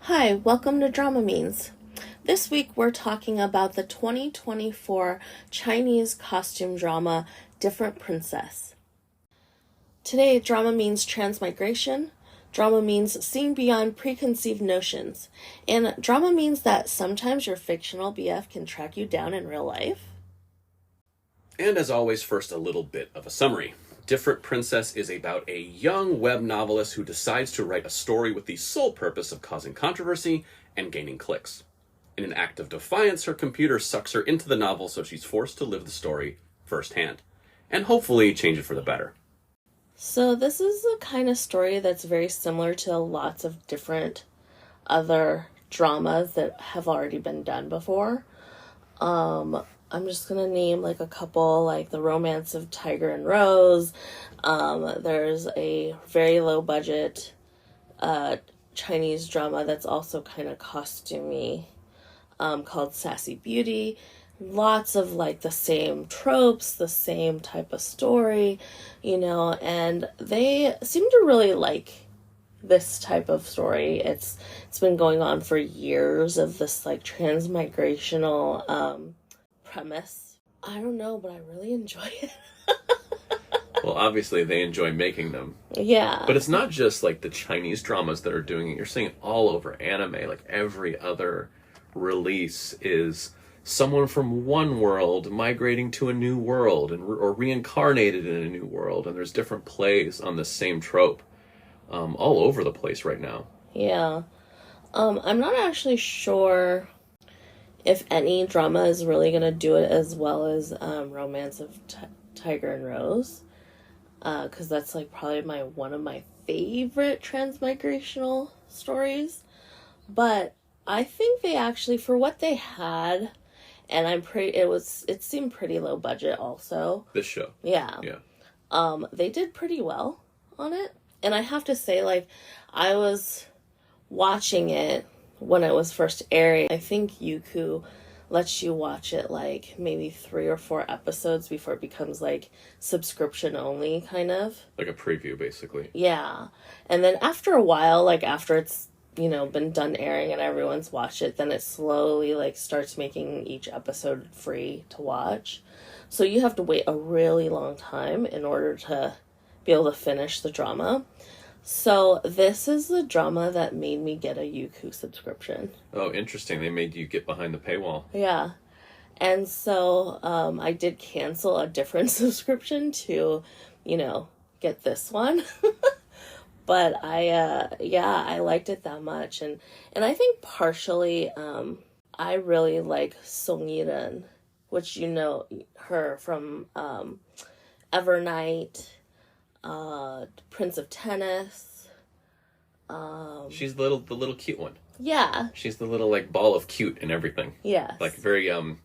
Hi, welcome to Drama Means. This week we're talking about the 2024 Chinese costume drama Different Princess. Today, drama means transmigration, drama means seeing beyond preconceived notions, and drama means that sometimes your fictional BF can track you down in real life. And as always, first a little bit of a summary. Different Princess is about a young web novelist who decides to write a story with the sole purpose of causing controversy and gaining clicks. In an act of defiance, her computer sucks her into the novel, so she's forced to live the story firsthand, and hopefully change it for the better. So this is a kind of story that's very similar to lots of different other dramas that have already been done before. I'm just gonna name like a couple, like The Romance of Tiger and Rose. There's a very low budget Chinese drama that's also kind of costumey, called Sassy Beauty. Lots of like the same tropes, the same type of story, and they seem to really like this type of story. It's been going on for years, of this like transmigrational premise. I don't know, but I really enjoy it. Well, obviously they enjoy making them. Yeah. But it's not just like the Chinese dramas that are doing it. You're seeing it all over anime. Like every other release is someone from one world migrating to a new world or reincarnated in a new world. And there's different plays on the same trope all over the place right now. Yeah. I'm not actually sure if any drama is really going to do it as well as Romance of Tiger and Rose. Because that's like probably one of my favorite transmigrational stories. But I think they actually, for what they had, and it seemed pretty low budget also. This show. Yeah. They did pretty well on it. And I have to say, like, I was watching it when it was first airing. I think Youku lets you watch it like maybe 3 or 4 episodes before it becomes like subscription only, kind of. Like a preview, basically. Yeah. And then after a while, like after it's, been done airing and everyone's watched it, then it slowly like starts making each episode free to watch. So you have to wait a really long time in order to be able to finish the drama. So this is the drama that made me get a Youku subscription. Oh, interesting. They made you get behind the paywall. Yeah. And so I did cancel a different subscription to, get this one. But I liked it that much. And I think partially I really like Song Yiren, which her from Evernight, Prince of Tennis. She's the little cute one. Yeah. She's the little like ball of cute and everything. Yes. Like very You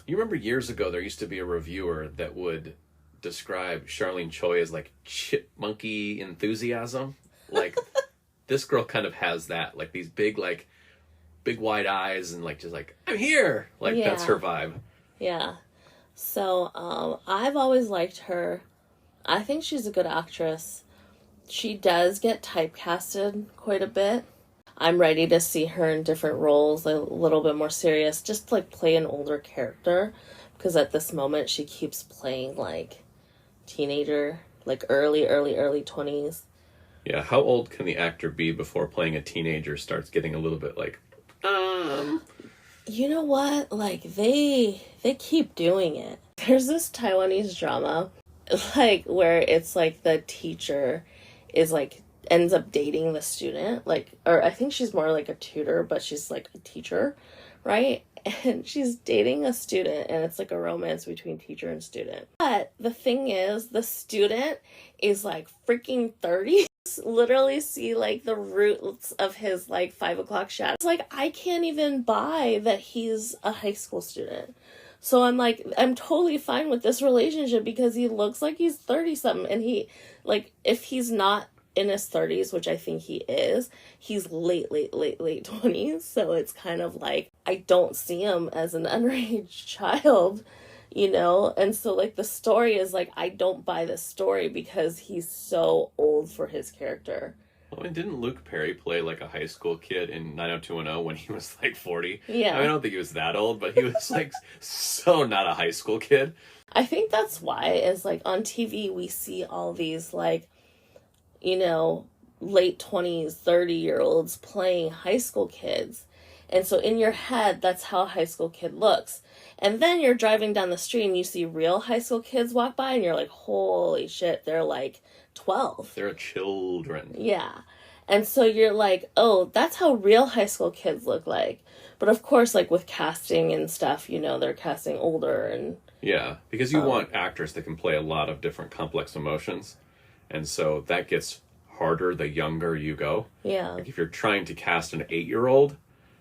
remember years ago there used to be a reviewer that would describe Charlene Choi as like chipmunky enthusiasm. Like this girl kind of has that, like these big wide eyes and like just like I'm here. Like that's her vibe. Yeah. So I've always liked her. I think she's a good actress. She does get typecasted quite a bit. I'm ready to see her in different roles, a little bit more serious, just like play an older character, because at this moment she keeps playing like teenager, like early 20s. Yeah, how old can the actor be before playing a teenager starts getting a little bit like You know what? Like they keep doing it. There's this Taiwanese drama like where it's like the teacher is like ends up dating the student, like, or I think she's more like a tutor, but she's like a teacher, right? And she's dating a student and it's like a romance between teacher and student. But the thing is, the student is like freaking 30. Literally see like the roots of his like 5 o'clock shadow. It's like I can't even buy that he's a high school student. So I'm totally fine with this relationship because he looks like he's 30 something, and he, like, if he's not in his 30s, which I think he is, he's late 20s. So it's kind of like I don't see him as an underage child, and so like the story is like I don't buy this story because he's so old for his character, Well, I mean, didn't Luke Perry play like a high school kid in 90210 when he was like 40? Yeah. I don't think he was that old, but he was like so not a high school kid. I think that's why is like on TV we see all these like, you know, late 20s, 30-year-olds playing high school kids. And so in your head, that's how a high school kid looks. And then you're driving down the street and you see real high school kids walk by and you're like, holy shit, they're like 12. They're children. Yeah. And so you're like, oh, that's how real high school kids look like. But of course, like with casting and stuff, you know, they're casting older and... Yeah, because you want actors that can play a lot of different complex emotions. And so that gets harder the younger you go. Yeah. Like if you're trying to cast an 8-year-old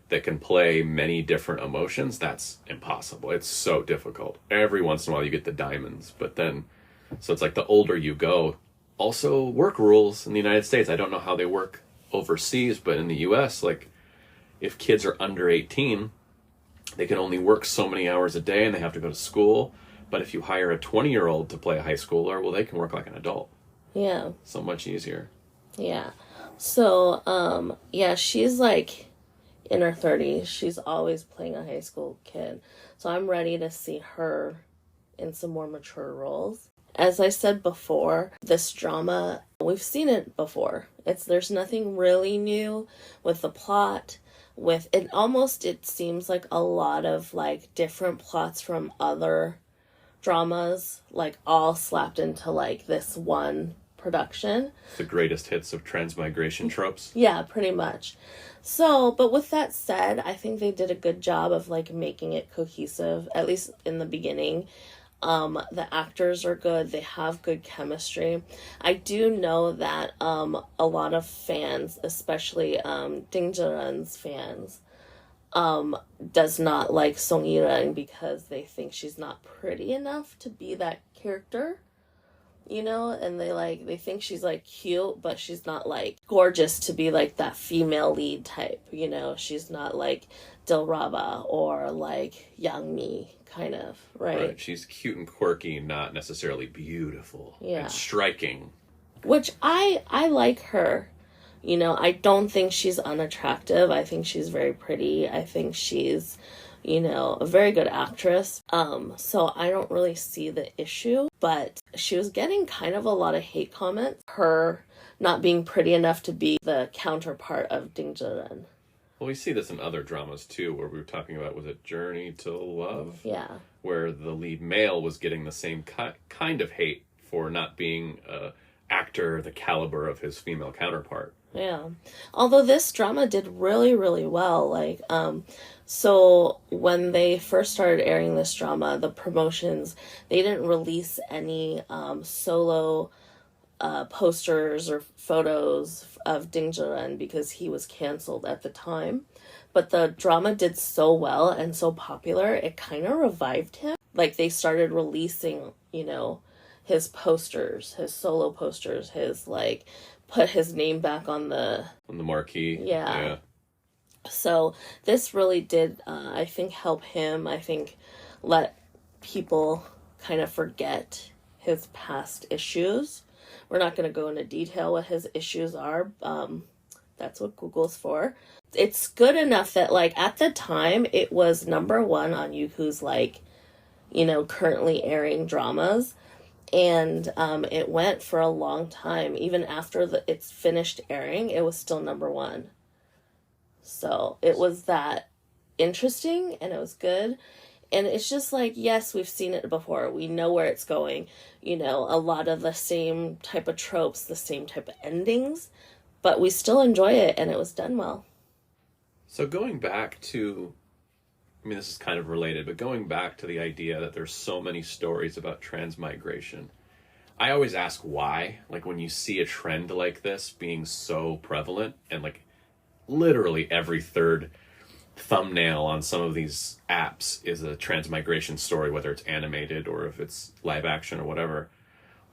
that can play many different emotions, that's impossible. It's so difficult. Every once in a while you get the diamonds, but then... So it's like the older you go... Also, work rules in the United States. I don't know how they work overseas, but in the U.S., like, if kids are under 18, they can only work so many hours a day and they have to go to school. But if you hire a 20-year-old to play a high schooler, well, they can work like an adult. Yeah. So much easier. Yeah. So, yeah, she's like in her 30s. She's always playing a high school kid. So I'm ready to see her in some more mature roles. As I said before, this drama, we've seen it before. There's nothing really new with the plot. With it, almost it seems like a lot of like different plots from other dramas, like all slapped into like this one production. The greatest hits of transmigration tropes. Yeah, pretty much. So, but with that said, I think they did a good job of like making it cohesive, at least in the beginning. The actors are good. They have good chemistry. I do know that a lot of fans, especially Ding Zhiren's fans, does not like Song Yiren because they think she's not pretty enough to be that character, you know, and they think she's like cute, but she's not like gorgeous to be like that female lead type, you know. She's not like Dilraba or like Yang Mi kind of, right? She's cute and quirky, not necessarily beautiful and striking. Which I like her. You know, I don't think she's unattractive. I think she's very pretty. I think she's, you know, a very good actress. So I don't really see the issue, but she was getting kind of a lot of hate comments. Her not being pretty enough to be the counterpart of Ding Zhiren. Well, we see this in other dramas too, where we were talking about, was it Journey to Love? Yeah. Where the lead male was getting the same kind of hate for not being an actor the caliber of his female counterpart. Yeah. Although this drama did really, really well. Like, so when they first started airing this drama, the promotions, they didn't release any solo posters or photos of Ding Zhiren because he was canceled at the time. But the drama did so well and so popular, it kind of revived him. Like, they started releasing, you know, his posters, his solo posters, his, like, put his name back on the marquee. Yeah. So this really did, I think, help him. I think let people kind of forget his past issues. We're not going to go into detail what his issues are. That's what Google's for. It's good enough that, like, at the time, it was #1 on Youku's, like, you know, currently airing dramas. And it went for a long time. Even after it's finished airing, it was still #1. So it was that interesting and it was good. And it's just like, yes, we've seen it before. We know where it's going. You know, a lot of the same type of tropes, the same type of endings. But we still enjoy it and it was done well. So going back to, I mean, this is kind of related, but going back to the idea that there's so many stories about transmigration, I always ask why. Like, when you see a trend like this being so prevalent, and like literally every third thumbnail on some of these apps is a transmigration story, whether it's animated or if it's live action or whatever.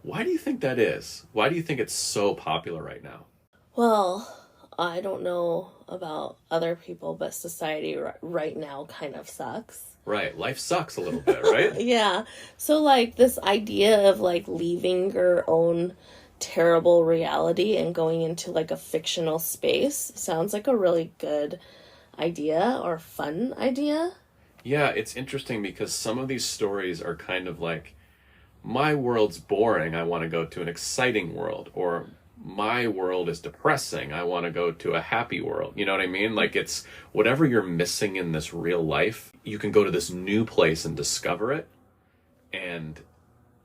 Why do you think that is? Why do you think it's so popular right now? Well, I don't know about other people, but society right now kind of sucks. Right. Life sucks a little bit, right? Yeah. So, like, this idea of, like, leaving your own terrible reality and going into like a fictional space sounds like a really good idea or fun idea. Yeah, it's interesting because some of these stories are kind of like, my world's boring, I want to go to an exciting world, or my world is depressing, I want to go to a happy world. You know what I mean? Like, it's whatever you're missing in this real life, you can go to this new place and discover it. And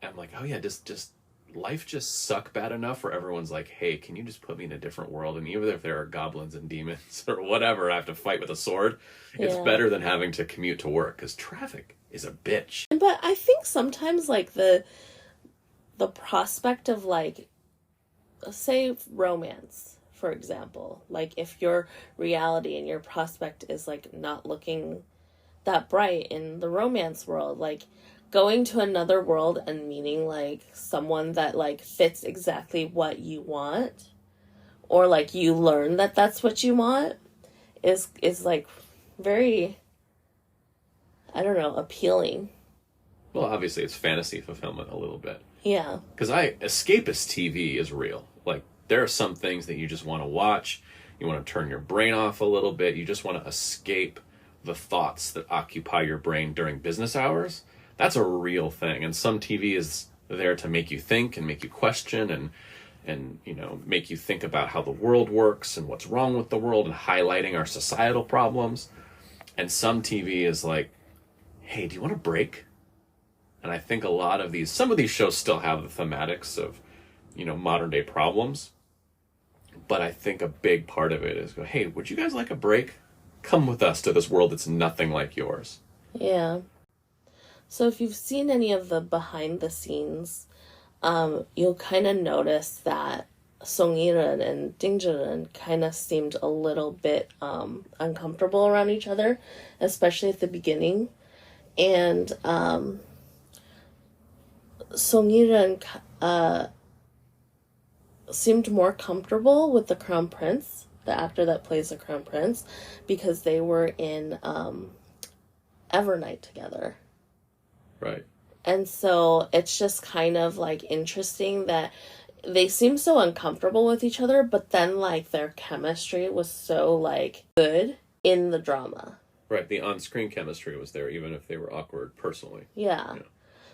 I'm like, oh yeah, just life just suck bad enough where everyone's like, hey, can you just put me in a different world? And even if there are goblins and demons or whatever, I have to fight with a sword. It's better than having to commute to work, because traffic is a bitch. But I think sometimes like the prospect of like, say romance, for example, like if your reality and your prospect is like not looking that bright in the romance world, like going to another world and meeting like someone that like fits exactly what you want, or like you learn that that's what you want, is like very, I don't know, appealing. Well, obviously it's fantasy fulfillment a little bit. Yeah. Because escapist TV is real. Like, there are some things that you just want to watch. You want to turn your brain off a little bit. You just want to escape the thoughts that occupy your brain during business hours. That's a real thing. And some TV is there to make you think and make you question and you know, make you think about how the world works and what's wrong with the world and highlighting our societal problems. And some TV is like, hey, do you want a break? And I think some of these shows still have the thematics of, you know, modern day problems. But I think a big part of it is go, hey, would you guys like a break? Come with us to this world that's nothing like yours. Yeah. So if you've seen any of the behind the scenes, you'll kind of notice that Song Yi-ren and Ding Zhi-ren kind of seemed a little bit uncomfortable around each other, especially at the beginning. And Song Yi-ren seemed more comfortable with the Crown Prince, the actor that plays the Crown Prince, because they were in Evernight together. Right. And so it's just kind of like interesting that they seem so uncomfortable with each other, but then like their chemistry was so like good in the drama. Right. The on-screen chemistry was there, even if they were awkward personally. Yeah.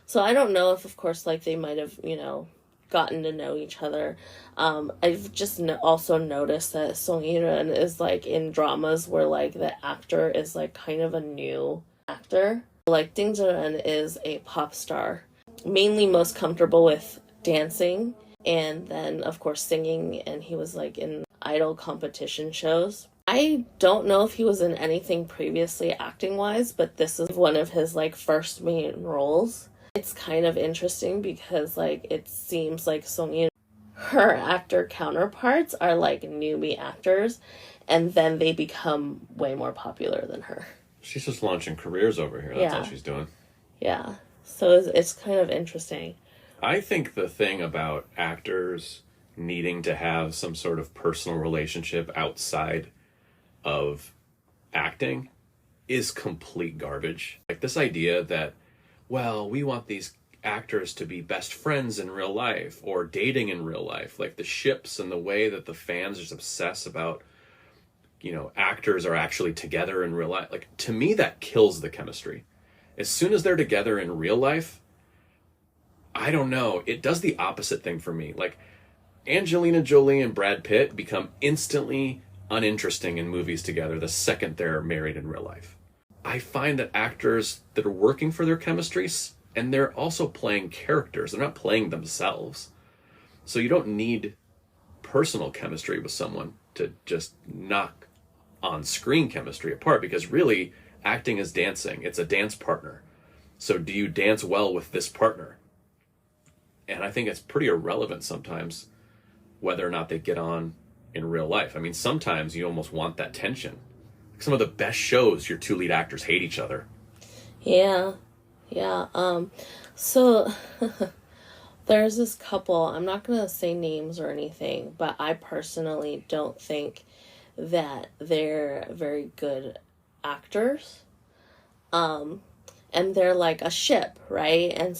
So I don't know if, of course, like they might have, you know, gotten to know each other. I've just also noticed that Song Yi-ren is like in dramas where like the actor is like kind of a new actor. Like Ding Zhi-ren is a pop star, mainly most comfortable with dancing and then of course singing, and he was like in idol competition shows. I don't know if he was in anything previously acting wise, but this is one of his like first main roles. It's kind of interesting because like it seems like Song Yi, her actor counterparts are like newbie actors, and then they become way more popular than her. She's just launching careers over here. That's all she's doing. Yeah. So it's kind of interesting. I think the thing about actors needing to have some sort of personal relationship outside of acting is complete garbage. Like this idea that, well, we want these actors to be best friends in real life or dating in real life. Like the ships and the way that the fans just obsess about, you know, actors are actually together in real life. Like, to me, that kills the chemistry. As soon as they're together in real life, I don't know, it does the opposite thing for me. Like, Angelina Jolie and Brad Pitt become instantly uninteresting in movies together the second they're married in real life. I find that actors that are working for their chemistry, and they're also playing characters, they're not playing themselves. So you don't need personal chemistry with someone to just knock on-screen chemistry apart, because really, acting is dancing. It's a dance partner. So do you dance well with this partner? And I think it's pretty irrelevant sometimes whether or not they get on in real life. I mean, sometimes you almost want that tension. Some of the best shows, your two lead actors hate each other. Yeah. So there's this couple, I'm not going to say names or anything, but I personally don't think that they're very good actors. And they're like a ship, right? And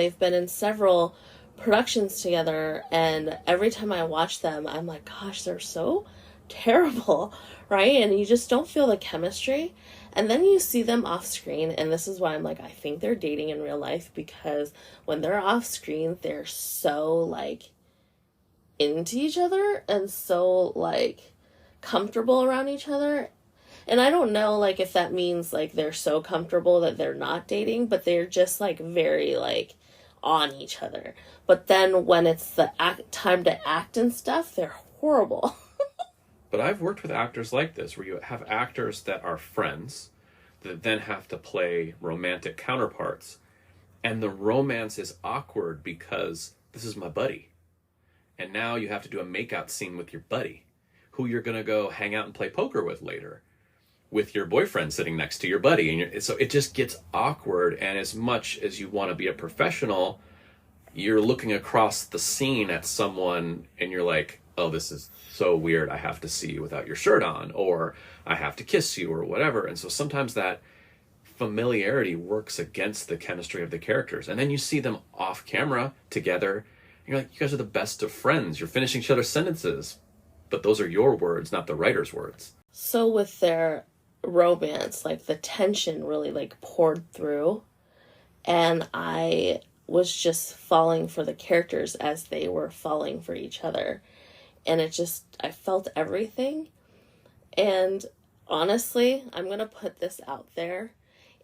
they've been in several productions together, and every time I watch them, I'm like, gosh, they're so terrible, right? And you just don't feel the chemistry. And then you see them off screen, and this is why I'm like, I think they're dating in real life, because when they're off screen, they're so, like, into each other and so, like, comfortable around each other. And I don't know, like, if that means, like, they're so comfortable that they're not dating, but they're just, like, very, like, on each other. But then when it's the time to act and stuff, they're horrible. But I've worked with actors like this, where you have actors that are friends that then have to play romantic counterparts. And the romance is awkward because this is my buddy. And now you have to do a makeout scene with your buddy, who you're going to go hang out and play poker with later, with your boyfriend sitting next to your buddy. And so it just gets awkward. And as much as you want to be a professional, you're looking across the scene at someone and you're like, oh, this is so weird. I have to see you without your shirt on, or I have to kiss you, or whatever. And so sometimes that familiarity works against the chemistry of the characters. And then you see them off camera together. And you're like, you guys are the best of friends. You're finishing each other's sentences. But those are your words, not the writer's words. So with their romance, like, the tension really, like, poured through. And I was just falling for the characters as they were falling for each other. And I felt everything. And honestly, I'm going to put this out there.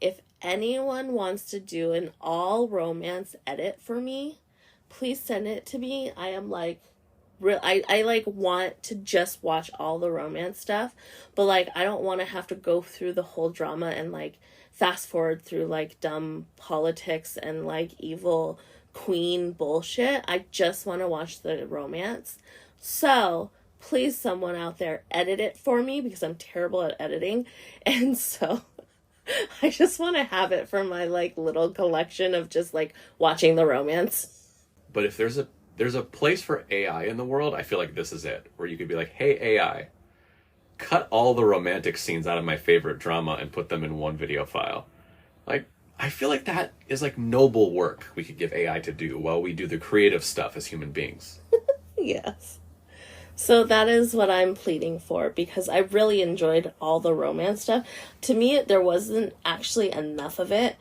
If anyone wants to do an all romance edit for me, please send it to me. I am like, I like want to just watch all the romance stuff, but like, I don't want to have to go through the whole drama and like fast forward through like dumb politics and like evil queen bullshit. I just want to watch the romance. So please, someone out there, edit it for me, because I'm terrible at editing. And so I just want to have it for my like little collection of just like watching the romance. But if there's a place for AI in the world, I feel like this is it, where you could be like, hey, AI, cut all the romantic scenes out of my favorite drama and put them in one video file. Like, I feel like that is like noble work we could give AI to do while we do the creative stuff as human beings. Yes. So that is what I'm pleading for, because I really enjoyed all the romance stuff. To me, there wasn't actually enough of it.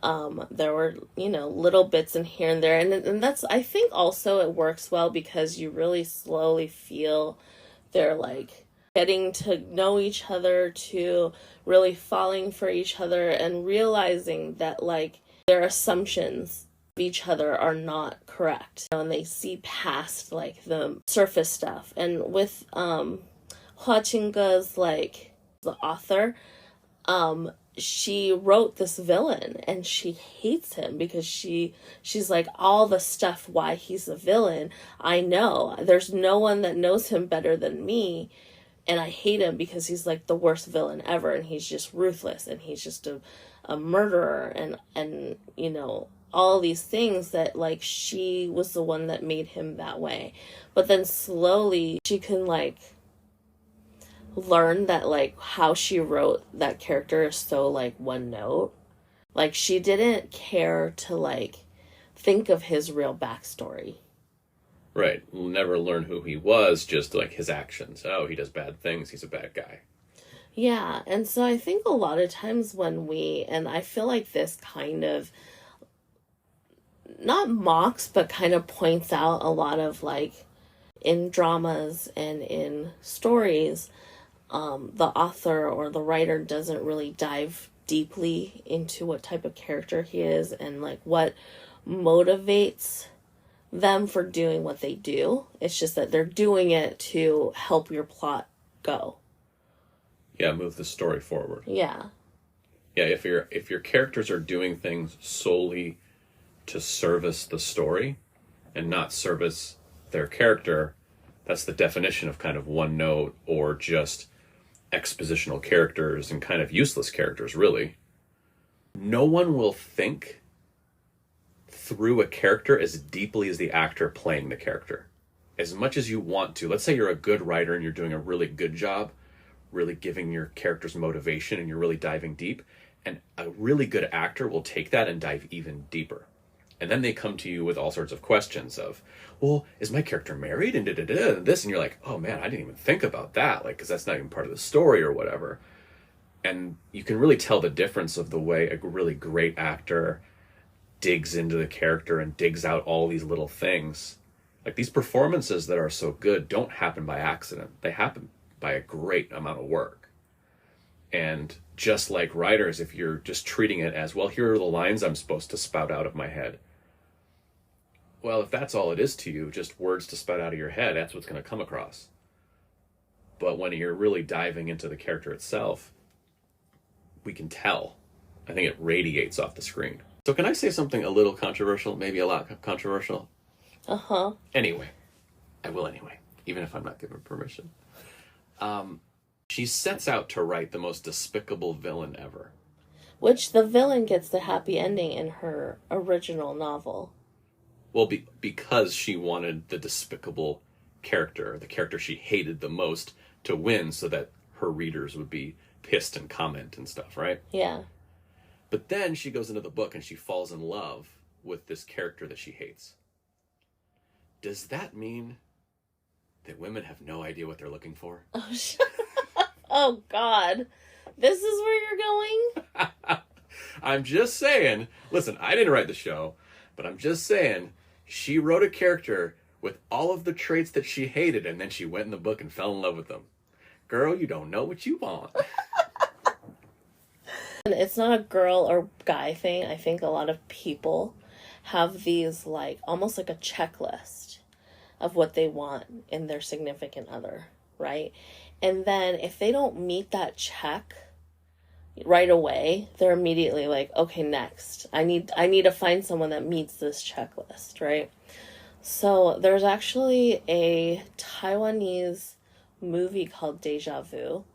There were, little bits in here and there. And that's, I think also it works well because you really slowly feel they're like getting to know each other, to really falling for each other, and realizing that like their assumptions of each other are not correct. And they see past like the surface stuff. And with Hua Qingge's, like, the author, she wrote this villain and she hates him because she's like, all the stuff why he's a villain, I know. There's no one that knows him better than me, and I hate him because he's like the worst villain ever, and he's just ruthless, and he's just a murderer, and all these things that like she was the one that made him that way. But then slowly she can like learn that like how she wrote that character is so like one note. Like, she didn't care to like think of his real backstory. Right. We'll never learn who he was, just like his actions. Oh, he does bad things, he's a bad guy. Yeah, and so I think a lot of times and I feel like this kind of not mocks, but kind of points out a lot of like in dramas and in stories, the author or the writer doesn't really dive deeply into what type of character he is and like what motivates them for doing what they do. It's just that they're doing it to help your plot go. Yeah, move the story forward. Yeah. Yeah, if your characters are doing things solely to service the story and not service their character, that's the definition of kind of one note or just expositional characters and kind of useless characters, really. No one will think through a character as deeply as the actor playing the character. As much as you want to. Let's say you're a good writer and you're doing a really good job, really giving your characters motivation, and you're really diving deep. And a really good actor will take that and dive even deeper. And then they come to you with all sorts of questions of, well, is my character married and da-da-da and this? And you're like, oh man, I didn't even think about that. Like, because that's not even part of the story or whatever. And you can really tell the difference of the way a really great actor digs into the character and digs out all these little things. Like, these performances that are so good don't happen by accident. They happen by a great amount of work. And just like writers, if you're just treating it as, well, here are the lines I'm supposed to spout out of my head. Well, if that's all it is to you, just words to spout out of your head, that's what's going to come across. But when you're really diving into the character itself, we can tell. I think it radiates off the screen. So can I say something a little controversial, maybe a lot controversial? Uh-huh. Anyway, I will anyway, even if I'm not given permission. She sets out to write the most despicable villain ever. Which the villain gets the happy ending in her original novel. Well, because she wanted the despicable character, the character she hated the most, to win so that her readers would be pissed and comment and stuff, right? Yeah. But then she goes into the book and she falls in love with this character that she hates. Does that mean that women have no idea what they're looking for? Oh, shut up. Oh, God. This is where you're going? I'm just saying. Listen, I didn't write the show, but I'm just saying she wrote a character with all of the traits that she hated, and then she went in the book and fell in love with them. Girl, you don't know what you want. And it's not a girl or guy thing. I think a lot of people have these, like, almost like a checklist of what they want in their significant other, right? And then if they don't meet that check right away, they're immediately like, okay, next. I need to find someone that meets this checklist, right? So there's actually a Taiwanese movie called Deja Vu.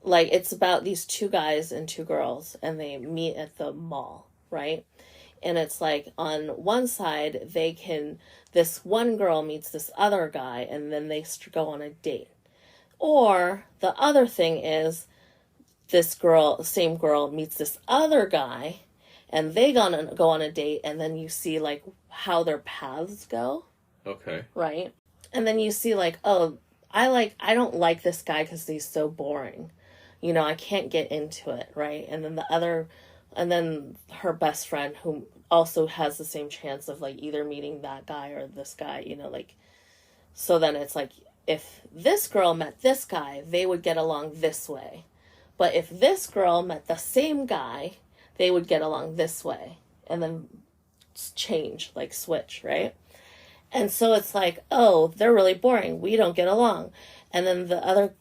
Like, it's about these two guys and two girls, and they meet at the mall, right? And it's like, on one side, this one girl meets this other guy, and then they go on a date. Or the other thing is, same girl meets this other guy, and they go on a date, and then you see, like, how their paths go. Okay. Right? And then you see, like, oh, I don't like this guy because he's so boring. You know, I can't get into it, right? And then her best friend, who also has the same chance of, like, either meeting that guy or this guy, you know, like, so then it's like, if this girl met this guy, they would get along this way. But if this girl met the same guy, they would get along this way. And then change, like, switch, right? And so it's like, oh, they're really boring. We don't get along. And then the other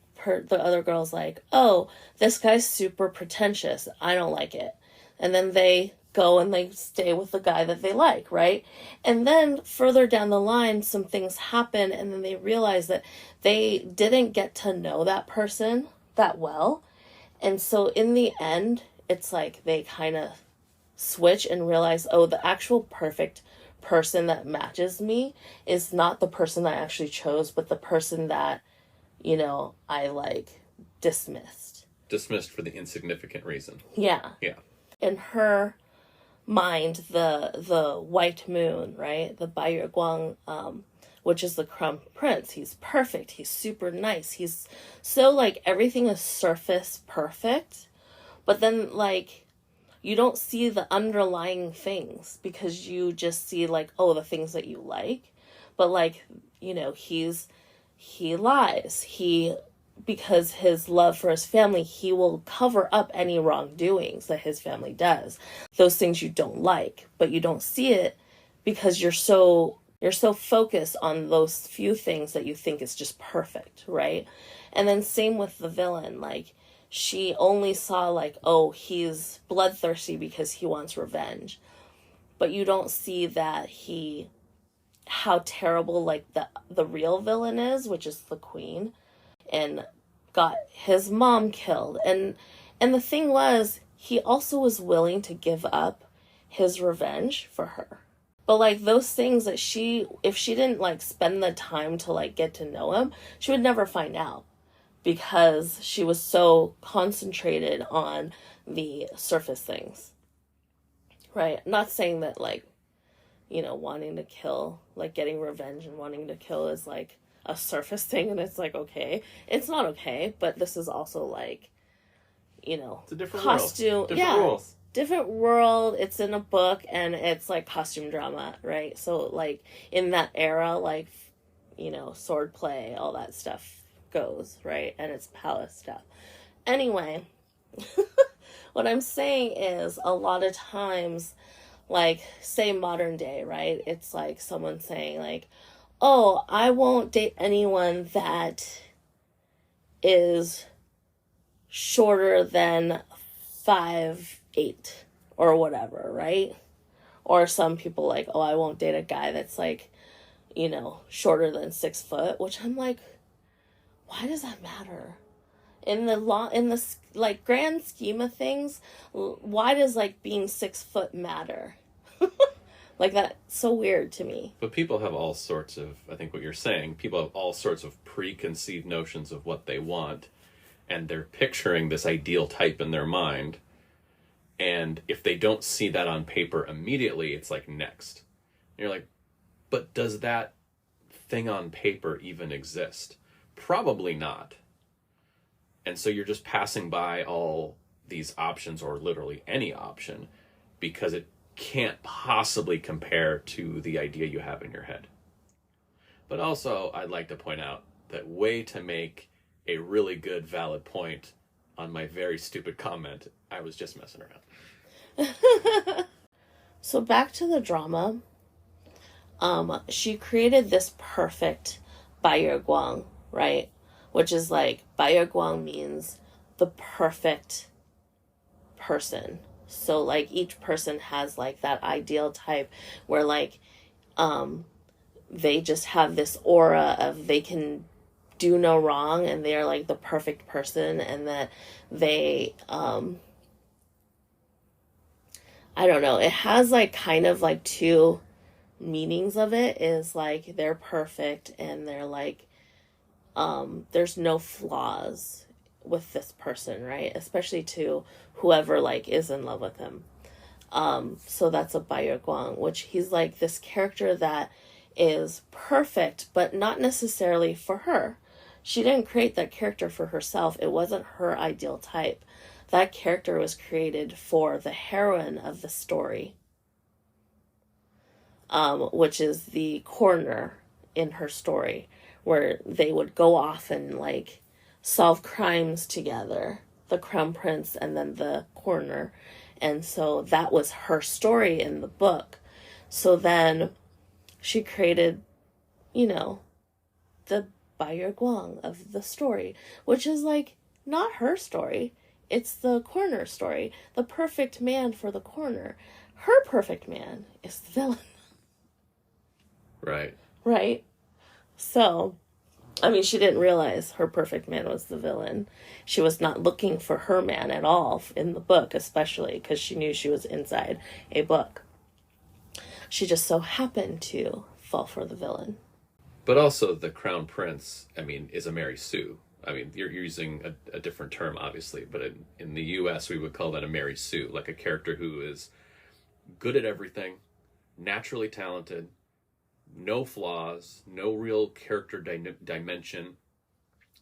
girl's like, oh, this guy's super pretentious. I don't like it. And then they go and they stay with the guy that they like, right? And then further down the line, some things happen, and then they realize that they didn't get to know that person that well. And so in the end, it's like they kind of switch and realize, oh, the actual perfect person that matches me is not the person I actually chose, but the person that, you know, I, like, dismissed. Dismissed for the insignificant reason. Yeah. Yeah. In her mind, the white moon, right? The Bai Guang, which is the crown prince. He's perfect. He's super nice. He's so, like, everything is surface perfect. But then, like, you don't see the underlying things because you just see, like, oh, the things that you like. But, like, you know, he lies. Because his love for his family, he will cover up any wrongdoings that his family does. Those things you don't like, but you don't see it because you're so focused on those few things that you think is just perfect, right? And then same with the villain, like, she only saw, like, oh, he's bloodthirsty because he wants revenge. But you don't see that how terrible, like, the real villain is, which is the queen, and got his mom killed. And the thing was, he also was willing to give up his revenge for her. But, like, those things that if she didn't, like, spend the time to, like, get to know him, she would never find out. Because she was so concentrated on the surface things. Right? Not saying that, like, wanting to kill, like getting revenge and wanting to kill is like a surface thing, and it's like, okay, it's not okay, but this is also like, it's a different costume, world. Different rules. Different world. It's in a book, and it's like costume drama, right? So like in that era, like, sword play, all that stuff goes, right? And it's palace stuff. Anyway, what I'm saying is a lot of times, like, say modern day, right? It's like someone saying like, oh, I won't date anyone that is shorter than 5'8" or whatever, right? Or some people like, oh, I won't date a guy that's like, shorter than 6 foot, which I'm like, why does that matter? In the like grand scheme of things, why does like being 6 foot matter? Like, that's so weird to me. But people have all sorts of, I think what you're saying, people have all sorts of preconceived notions of what they want, and they're picturing this ideal type in their mind. And if they don't see that on paper immediately, it's like, next. And you're like, but does that thing on paper even exist? Probably not. And so you're just passing by all these options, or literally any option, because it can't possibly compare to the idea you have in your head. But also, I'd like to point out that way to make a really good, valid point on my very stupid comment, I was just messing around. So back to the drama. She created this perfect Guang, right? Which is like, Guang means the perfect person. So like each person has like that ideal type where like they just have this aura of they can do no wrong, and they're like the perfect person, and that they I don't know, it has like kind of like two meanings of it, is like they're perfect and they're like there's no flaws with this person, right? Especially to whoever like is in love with him. So that's a Guang, which he's like this character that is perfect, but not necessarily for her. She didn't create that character for herself. It wasn't her ideal type. That character was created for the heroine of the story, which is the coroner in her story, where they would go off and like solve crimes together, the crown prince and then the coroner. And so that was her story in the book. So then she created, the Guang of the story, which is like not her story. It's the coroner story. The perfect man for the coroner. Her perfect man is the villain. Right. Right? So, I mean, she didn't realize her perfect man was the villain. She was not looking for her man at all in the book, especially because she knew she was inside a book. She just so happened to fall for the villain. But also the crown prince, I mean, is a Mary Sue. I mean, you're using a different term, obviously, but in the U.S., we would call that a Mary Sue, like a character who is good at everything, naturally talented, no flaws, no real character dimension,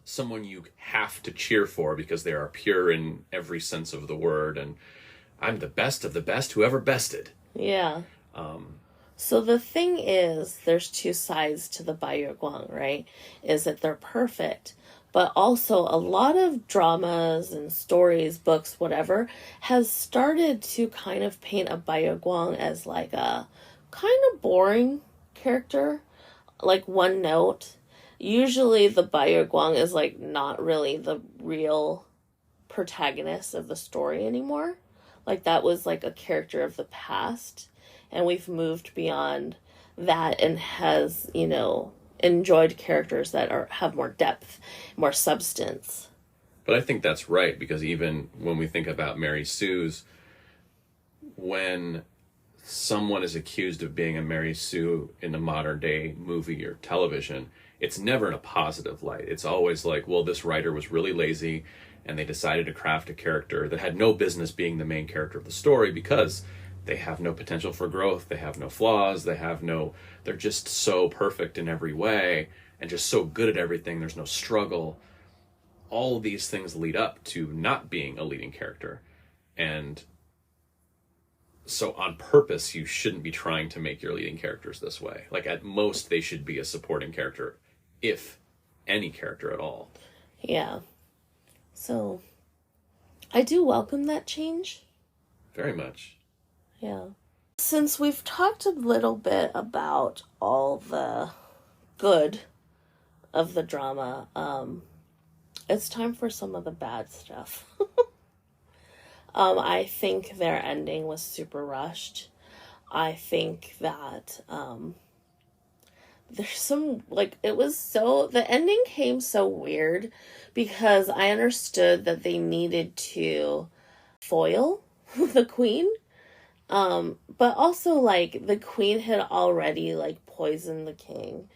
someone you have to cheer for because they are pure in every sense of the word, and I'm the best of the best, whoever bested. Yeah. So the thing is, there's two sides to the Guang, right? Is that they're perfect, but also a lot of dramas and stories, books, whatever, has started to kind of paint a Guang as like a kind of boring character, like one note. Usually the Guang is like not really the real protagonist of the story anymore. Like that was like a character of the past, and we've moved beyond that and has, enjoyed characters that have more depth, more substance. But I think that's right, because even when we think about Mary Sue's, when someone is accused of being a Mary Sue in a modern day movie or television, it's never in a positive light. It's always like, well, this writer was really lazy and they decided to craft a character that had no business being the main character of the story because they have no potential for growth, they have no flaws, they're just so perfect in every way and just so good at everything, there's no struggle. All of these things lead up to not being a leading character. And so on purpose, you shouldn't be trying to make your leading characters this way. Like, at most, they should be a supporting character, if any character at all. Yeah. So, I do welcome that change. Very much. Yeah. Since we've talked a little bit about all the good of the drama, it's time for some of the bad stuff. I think their ending was super rushed. I think that there's some, like, the ending came so weird because I understood that they needed to foil the queen. But also, like, the queen had already, like, poisoned the king,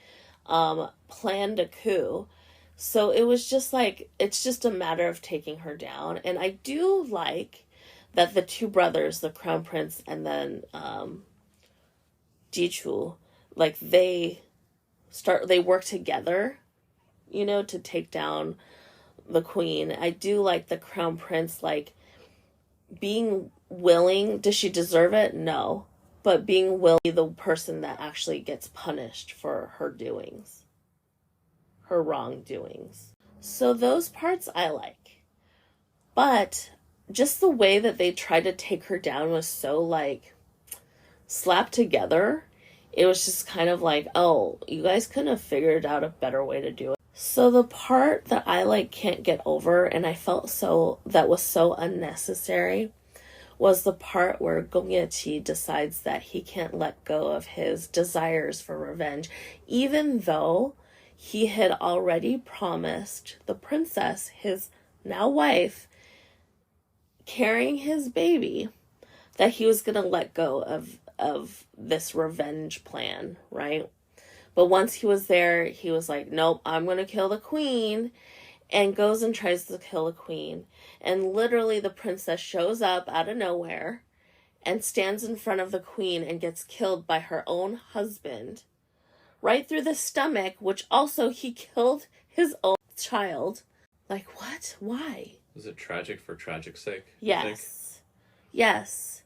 planned a coup. So it was just like, it's just a matter of taking her down. And I do like that the two brothers, the crown prince and then Jichu, like, they work together, you know, to take down the queen. I do like the crown prince, like, being willing. Does she deserve it? No. But being willing to be the person that actually gets punished for her doings. Her wrongdoings. So those parts I like. But just the way that they tried to take her down was so, like, slapped together. It was just kind of like, oh, you guys couldn't have figured out a better way to do it. So the part that I, like, can't get over, and I felt that was so unnecessary, was the part where Gongyechi decides that he can't let go of his desires for revenge, even though he had already promised the princess, his now wife, carrying his baby, that he was going to let go of this revenge plan, right? But once he was there, he was like, nope, I'm going to kill the queen, and goes and tries to kill the queen. And literally the princess shows up out of nowhere and stands in front of the queen and gets killed by her own husband right through the stomach, which also he killed his own child. Like, what? Why? Was it tragic for tragic's sake? Yes. Yes.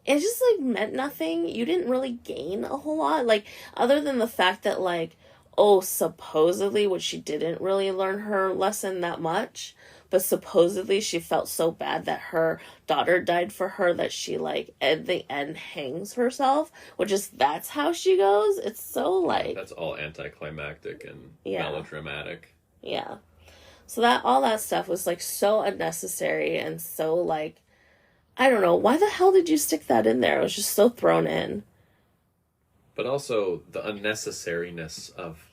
It just, like, meant nothing. You didn't really gain a whole lot. Like, other than the fact that, like, oh, supposedly, which she didn't really learn her lesson that much, but supposedly she felt so bad that her daughter died for her that she, like, at the end hangs herself, that's how she goes. It's so, like... That's all anticlimactic and melodramatic. Yeah. So all that stuff was, like, so unnecessary and so, like, I don't know. Why the hell did you stick that in there? It was just so thrown in. But also the unnecessariness of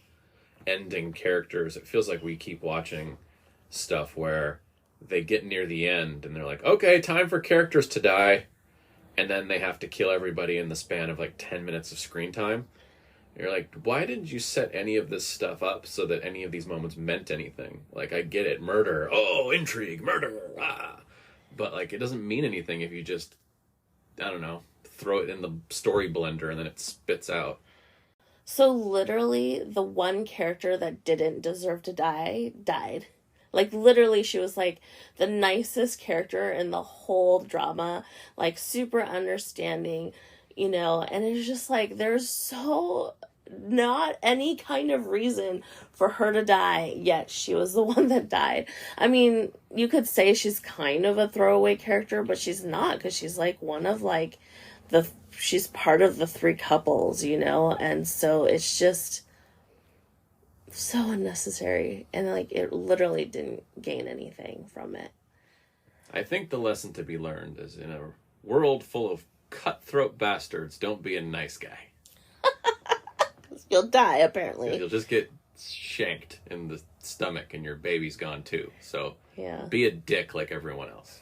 ending characters. It feels like we keep watching stuff where they get near the end and they're like, okay, time for characters to die. And then they have to kill everybody in the span of, like, 10 minutes of screen time. And you're like, why didn't you set any of this stuff up so that any of these moments meant anything? Like, I get it. Murder. Oh, intrigue. Murder. Ah. But, like, it doesn't mean anything if you just, I don't know, throw it in the story blender and then it spits out. So literally the one character that didn't deserve to die died. Like, literally, she was, like, the nicest character in the whole drama, like, super understanding, you know, and it's just like, there's so not any kind of reason for her to die, yet she was the one that died. I mean, you could say she's kind of a throwaway character, but she's not, because she's, like, one of, like, she's part of the three couples, you know, and so it's just so unnecessary, and, like, it literally didn't gain anything from it. I think the lesson to be learned is, in a world full of cutthroat bastards, don't be a nice guy. You'll die, apparently. You'll just get shanked in the stomach and your baby's gone too. So yeah, be a dick like everyone else.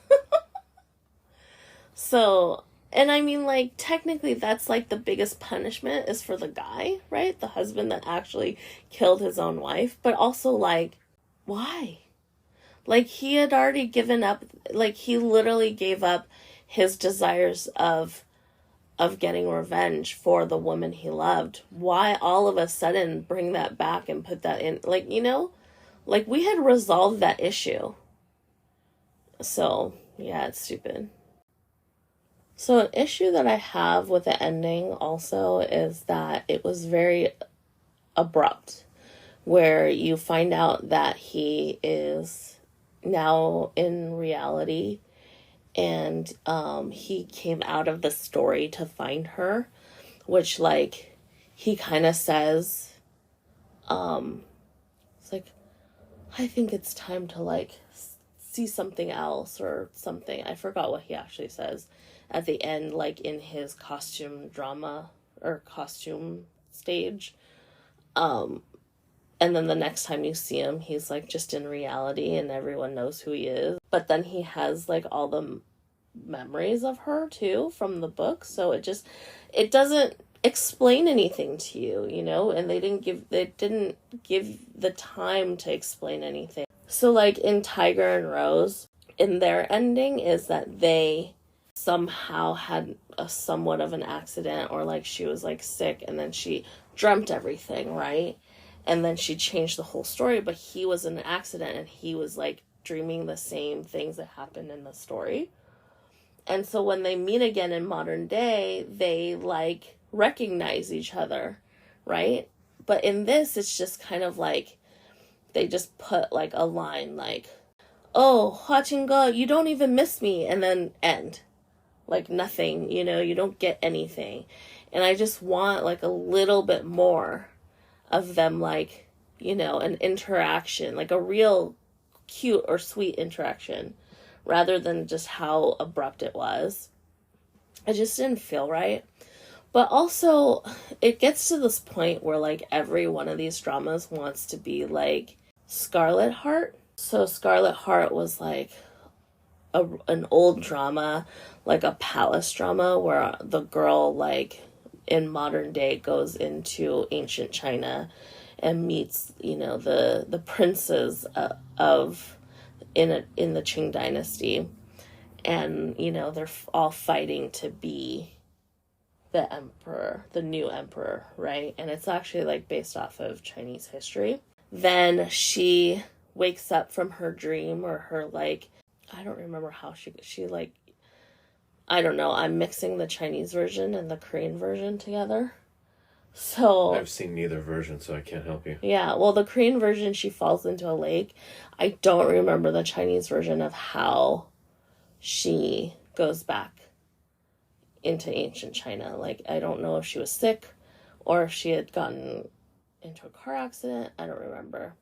So, and I mean, like, technically that's, like, the biggest punishment is for the guy, right? The husband that actually killed his own wife. But also, like, why? Like, he had already given up, like, he literally gave up his desires of of getting revenge for the woman he loved. Why all of a sudden bring that back and put that in? Like, you know, like we had resolved that issue. So, yeah, it's stupid. So an issue that I have with the ending also is that it was very abrupt, where you find out that he is now in reality, and he came out of the story to find her, which, like, he kind of says, it's like, I think it's time to, like, see something else or something. I forgot what he actually says at the end, like in his costume drama or costume stage. And then the next time you see him, he's like just in reality and everyone knows who he is. But then he has like all the memories of her too from the book. So it doesn't explain anything to you, you know, and they didn't give the time to explain anything. So like in Tiger and Rose, in their ending is that they somehow had a somewhat of an accident, or like she was like sick and then she dreamt everything, right? And then she changed the whole story, but he was in an accident and he was like dreaming the same things that happened in the story. And so when they meet again in modern day, they like recognize each other, right? But in this, it's just kind of like they just put like a line like, oh, Hachinga, you don't even miss me, and then end. Like nothing, you know, you don't get anything. And I just want like a little bit more of them, like, you know, an interaction, like a real cute or sweet interaction, rather than just how abrupt it was. It just didn't feel right. But also, it gets to this point where like every one of these dramas wants to be like Scarlet Heart. So Scarlet Heart was like an old drama, like a palace drama, where the girl, like, in modern day goes into ancient China and meets, you know, the princes of in the Qing dynasty, and you know they're all fighting to be the emperor, the new emperor, right? And it's actually like based off of Chinese history. Then she wakes up from her dream, or her like, I don't remember how she like, I don't know, I'm mixing the Chinese version and the Korean version together. So I've seen neither version, so I can't help you. Yeah, well, the Korean version, she falls into a lake. I don't remember the Chinese version of how she goes back into ancient China. Like, I don't know if she was sick or if she had gotten into a car accident. I don't remember.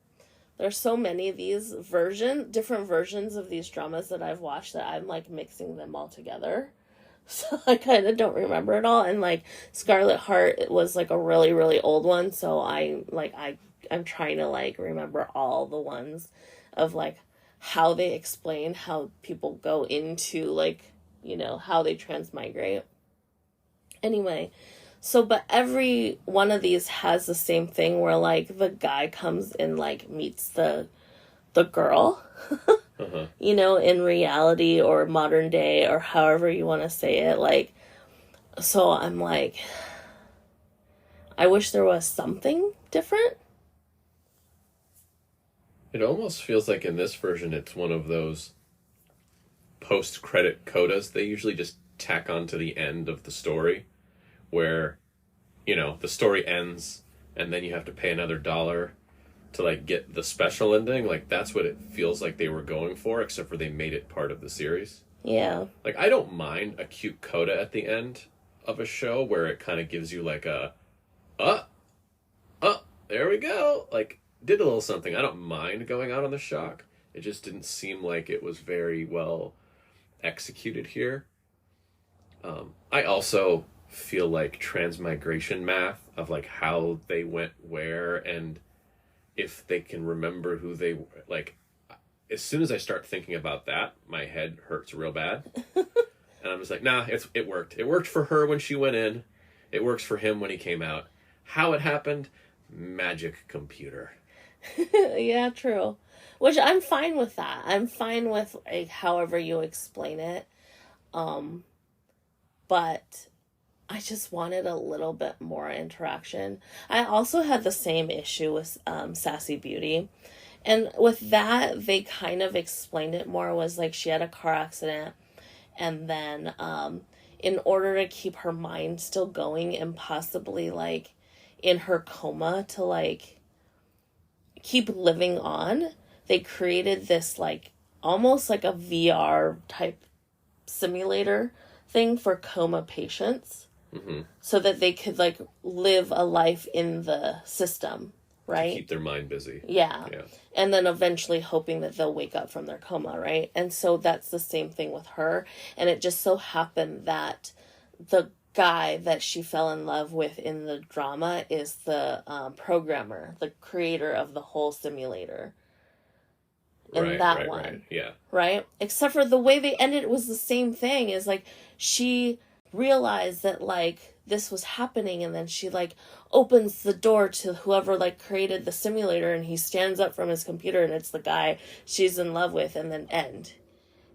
There's so many of these different versions of these dramas that I've watched that I'm like mixing them all together. So I kind of don't remember it all. And like Scarlet Heart, it was like a really, really old one. So I'm trying to like remember all the ones of like how they explain how people go into like, you know, how they transmigrate. Anyway, so, but every one of these has the same thing where, like, the guy comes and, like, meets the girl, you know, in reality or modern day or however you want to say it. Like, so I'm like, I wish there was something different. It almost feels like in this version it's one of those post-credit codas they usually just tack on to the end of the story, where, you know, the story ends and then you have to pay another $1 to like get the special ending. Like that's what it feels like they were going for, except for they made it part of the series. Yeah. Like I don't mind a cute coda at the end of a show where it kind of gives you like a there we go, like did a little something. I don't mind going out on the shock. It just didn't seem like it was very well executed here. I also feel like transmigration math of like how they went where, and if they can remember who they, like, as soon as I start thinking about that, my head hurts real bad. And I'm just like, nah, it worked. It worked for her when she went in. It works for him when he came out. How it happened, magic computer. Yeah, true. Which I'm fine with that. I'm fine with like however you explain it. But I just wanted a little bit more interaction. I also had the same issue with Sassy Beauty. And with that, they kind of explained it more. Was like she had a car accident, and then in order to keep her mind still going and possibly like in her coma to like keep living on, they created this like almost like a VR type simulator thing for coma patients, so that they could like live a life in the system, right? To keep their mind busy. Yeah. And then eventually hoping that they'll wake up from their coma, right? And so that's the same thing with her. And it just so happened that the guy that she fell in love with in the drama is the programmer, the creator of the whole simulator. In that one. Right. Yeah. Right? Except for the way they ended it was the same thing. Is like she realized that like this was happening, and then she like opens the door to whoever like created the simulator, and he stands up from his computer and it's the guy she's in love with, and then end.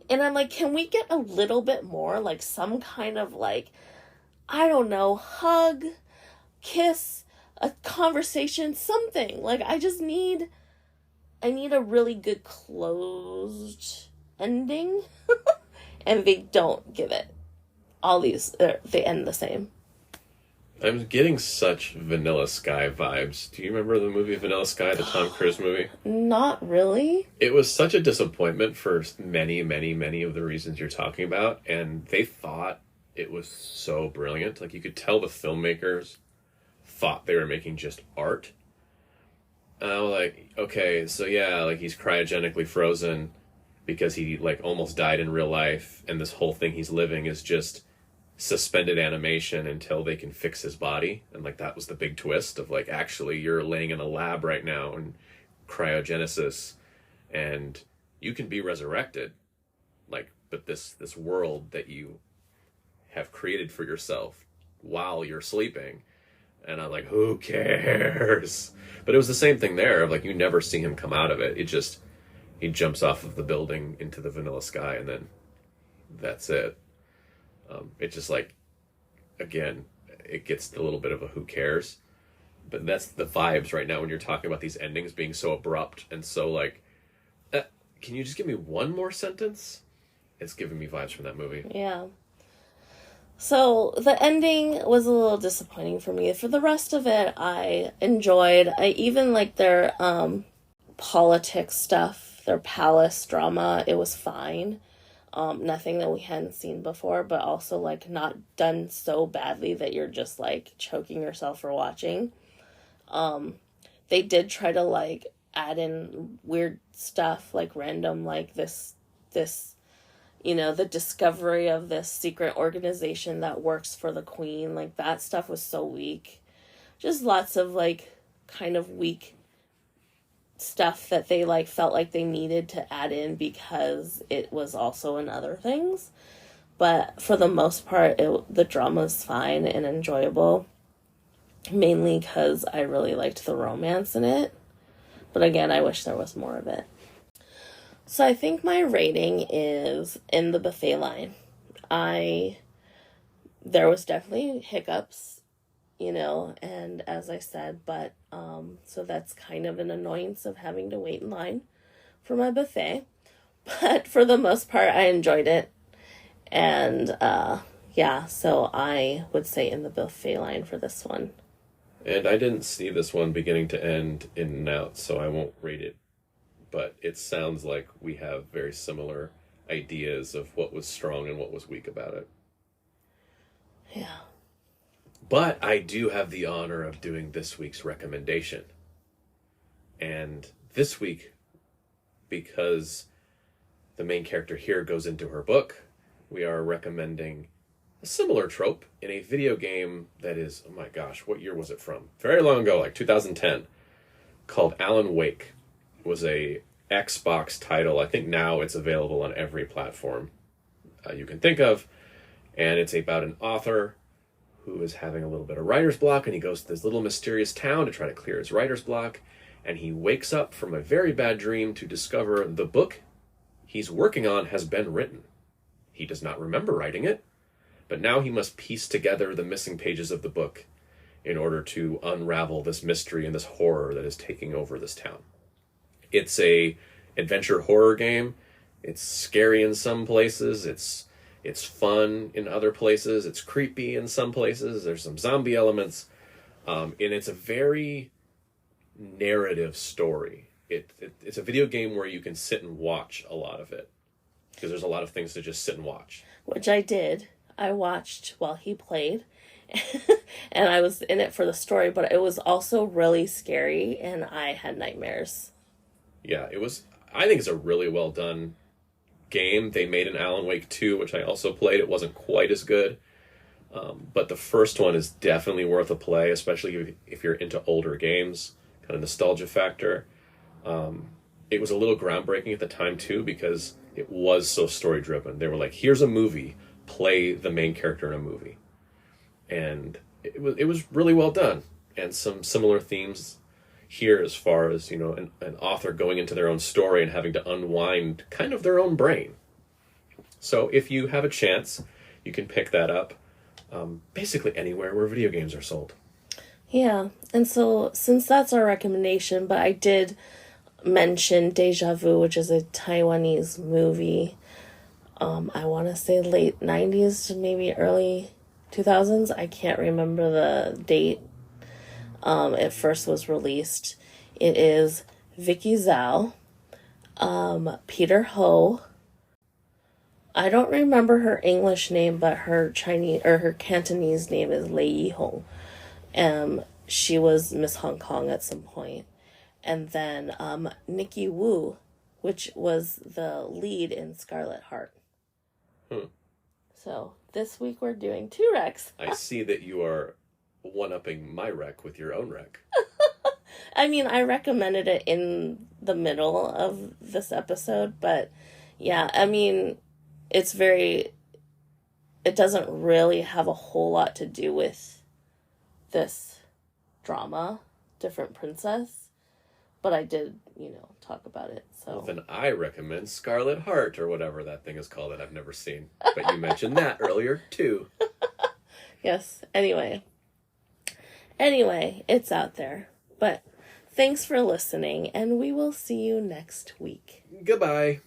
And I'm like, can we get a little bit more like some kind of like, I don't know, hug, kiss, a conversation, something. Like I need a really good closed ending. And they don't give it. All these, they end the same. I'm getting such Vanilla Sky vibes. Do you remember the movie Vanilla Sky, the Tom Cruise movie? Not really. It was such a disappointment for many, many, many of the reasons you're talking about. And they thought it was so brilliant. Like, you could tell the filmmakers thought they were making just art. And I was like, okay, so yeah, like, he's cryogenically frozen because he, like, almost died in real life. And this whole thing he's living is just suspended animation until they can fix his body. And like that was the big twist of like, actually you're laying in a lab right now in cryogenesis and you can be resurrected, like, but this world that you have created for yourself while you're sleeping. And I'm like, who cares? But it was the same thing there of like, you never see him come out of it. It just, he jumps off of the building into the vanilla sky and then that's it. It's just like, again, it gets a little bit of a who cares. But that's the vibes right now when you're talking about these endings being so abrupt and so like, can you just give me one more sentence? It's giving me vibes from that movie. Yeah. So the ending was a little disappointing for me. For the rest of it, I enjoyed. I even like their politics stuff, their palace drama. It was fine. Nothing that we hadn't seen before, but also like not done so badly that you're just like choking yourself for watching. They did try to like add in weird stuff, like random, like this, you know, the discovery of this secret organization that works for the queen. Like that stuff was so weak. Just lots of like kind of weak stuff that they like felt like they needed to add in because it was also in other things. But for the most part, the drama's fine and enjoyable, mainly because I really liked the romance in it. But again, I wish there was more of it. So I think my rating is in the buffet line. There was definitely hiccups, you know, and as I said, but so that's kind of an annoyance of having to wait in line for my buffet. But for the most part, I enjoyed it. And yeah, so I would say in the buffet line for this one. And I didn't see this one beginning to end in and out, so I won't rate it. But it sounds like we have very similar ideas of what was strong and what was weak about it. Yeah. But I do have the honor of doing this week's recommendation. And this week, because the main character here goes into her book, we are recommending a similar trope in a video game that is, oh my gosh, what year was it from? Very long ago, like 2010, called Alan Wake. It was a Xbox title. I think now it's available on every platform you can think of. And it's about an author who is having a little bit of writer's block, and he goes to this little mysterious town to try to clear his writer's block. And he wakes up from a very bad dream to discover the book he's working on has been written. He does not remember writing it, But now he must piece together the missing pages of the book in order to unravel this mystery and this horror that is taking over this town. It's a adventure horror game. It's scary in some places. It's fun in other places. It's creepy in some places. There's some zombie elements. And it's a very narrative story. It's a video game where you can sit and watch a lot of it. Because there's a lot of things to just sit and watch. Which I did. I watched while he played. And I was in it for the story, but it was also really scary, and I had nightmares. Yeah, I think it's a really well done game. They made an Alan Wake 2, which I also played. It wasn't quite as good. But the first one is definitely worth a play, especially if you're into older games, kind of nostalgia factor. It was a little groundbreaking at the time, too, because it was so story-driven. They were like, here's a movie, play the main character in a movie. And it was really well done. And some similar themes here as far as, an author going into their own story and having to unwind kind of their own brain. So if you have a chance, you can pick that up basically anywhere where video games are sold. Yeah, and so since that's our recommendation, but I did mention Deja Vu, which is a Taiwanese movie. I want to say late 90s to maybe early 2000s. I can't remember the date it first was released. It is Vicky Zhao, Peter Ho. I don't remember her English name, but her Chinese or her Cantonese name is Lei Yihong. She was Miss Hong Kong at some point. And then Nikki Wu, which was the lead in Scarlet Heart. So this week we're doing 2 recs. I see that you are one-upping my rec with your own rec. I mean, I recommended it in the middle of this episode, but yeah, I mean, it doesn't really have a whole lot to do with this drama, Different Princess, but I did, talk about it, so. Well, then I recommend Scarlet Heart, or whatever that thing is called that I've never seen. But you mentioned that earlier, too. Yes, anyway, it's out there. But thanks for listening, and we will see you next week. Goodbye.